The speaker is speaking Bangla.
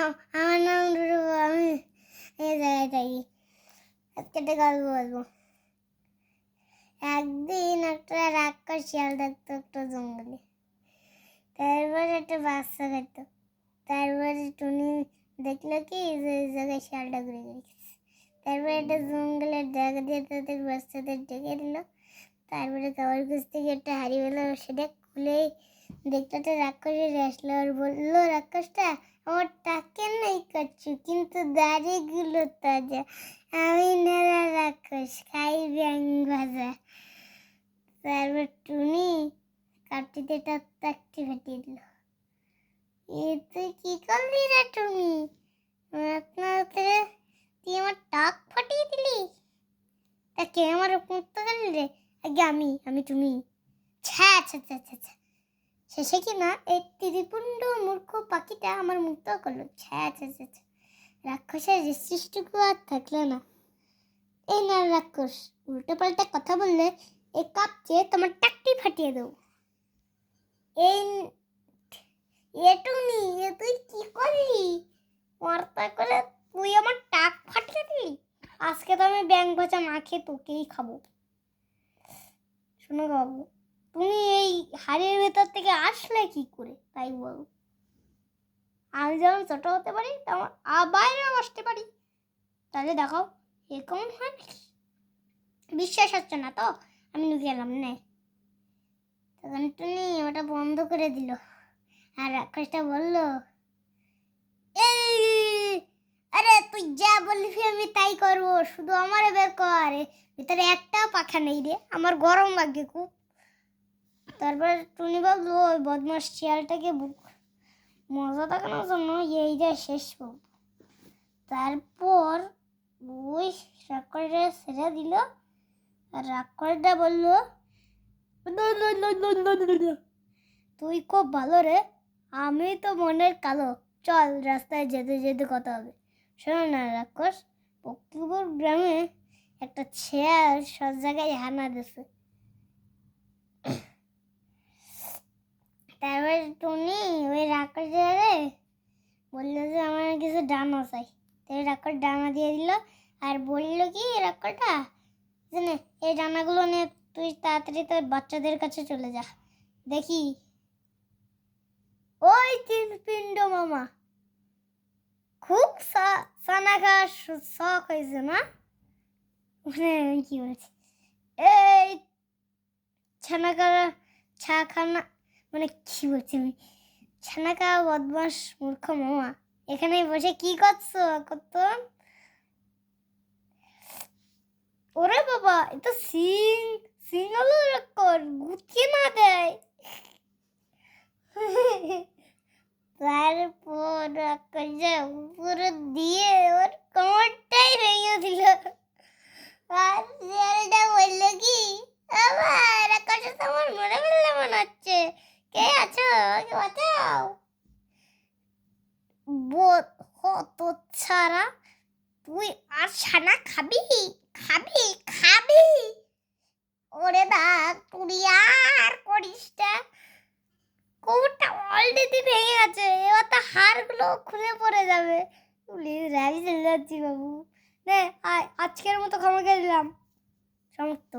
আমার নাম রুরু, আমি এই জায়গায় থাকি। আজকে একটা গল্প বলবো। একদিন একটা রাক্ষস শিয়াল থাকতো একটা জঙ্গলে। তারপর একটা বাচ্চা খাইতো। তারপরে টুনি দেখলো কি যে এই জায়গায় শিয়ালটা ঘুরে গেছে। তারপরে একটা জঙ্গলের জায়গা দিয়ে তাদের বাচ্চাদের ডেকে দিল। তারপরে খাবার খুঁজতে গিয়ে একটা হাড়ি হলো, সেটা খুলেই দেখতে একটা রাক্ষসের আসলো আর বললো, রাক্ষসটা আমার টাকে নাই করছো কিন্তু দাড়িগুলো তাজা, আমি নেড়া রাক্ষস, খাই ব্যাং ভাজা। তারপর টুনি কাটিতে টাকটি ফাটিয়ে দিল। তুই কি করলি রে টুনি? তুই আমার টাক ফাটিয়ে দিলি? তা কে আমার মুক্ত করলি রে? আগে আমি তুমি। ছ্যা ছ্যা ছ্যা ছ্যা ছ্যা। শেষে কি না এই ত্রিপুণ্ড মূর্খ পাখিটা আমার মুক্ত করলো। ছ্যা ছ্যা ছ্যা ছ্যা। রাক্ষসের সৃষ্টিটুকু আর থাকলো না। এই না রাক্ষস, উল্টো পাল্টা কথা বললে এই কাপ চেয়ে তোমার টাকটি ফাটিয়ে দেবো। এই টুনি, তুই কি করলি? মারতা করে তুই আমার টাক ফাটিয়ে দিলি। আজকে তো আমি ব্যাং ভাজা না খেয়ে তোকেই খাবো। শোনো বাবু, তুমি এই হাড়ির ভেতর থেকে আসলে কি করে তাই বলো? আমি যেমন ছোট হতে পারি তেমন বাইরেও আসতে পারি। তাহলে দেখাও এ কেমন হয় নাকি? বিশ্বাস হচ্ছে না তো? আমি নুকে এলাম না। তখন টুনি ওটা বন্ধ করে দিল আর রাক্ষসটা বলল, আরে তুই যা বললি আমি তাই করবো, শুধু আমারে বের কর, ভিতরে একটাও পাখা নেই রে, আমার গরম লাগে খুব। তারপর টুনি ভাবলো ওই বদমাস শিয়ালটাকে মজা দেখানোর জন্য এই যা শেষ পাবো। তারপর ওই রাক্ষসটা ছেড়ে দিল আর রাক্ষসটা বলল, তুই খুব ভালো রে, আমি তো মনের কালো, চল রাস্তায় যেতে যেতে কথা হবে। শোনো না রাক্ষস, পক্ষীপুর গ্রামে একটা শেয়াল সব জায়গায় হানা দিছে। তারপর টুনি ওই রাক্ষসে বললো যে আমার কিছু ডানা চাই। তাই রাক্ষস ডানা দিয়ে দিল আর বললো কি রাক্ষসটা, জানে এই ডানাগুলো নিয়ে তুই তাড়াতাড়ি তোর বাচ্চাদের কাছে চলে যা। দেখি ওই তিন পিণ্ড মামা খুব সানা খাওয়ার শখ হয়েছে না? মানে কি বলছি, এই ছাখানা মানে কি বলছি আমি, ছানা খাওয়া বদমাস মূর্খ মামা এখানে বসে কি করছো? কত ওরে বাবা, এটা সিং হলো গুছিয়ে না দেয়। তারপর উপরে দিয়ে ওর কোমরটাই ভেঙে দিল। আর শিয়ালটা বললো কি, আবার আকাশে তোমার মরে ফেললে মনে হচ্ছে, কে আছো আমাকে বাঁচাও। হত ছাড়া, তুই আর ছানা খাবি খাবি খাবি? ওরে দা, তুই আর করিস না, কোমরটা অলরেডি ভেঙে গেছে, এবার তো হাড়গুলো খুলে পড়ে যাবে। রাজি চলে যাচ্ছি বাবু, নে আজকের মতো ক্ষমা করে দিলাম, সমাপ্ত।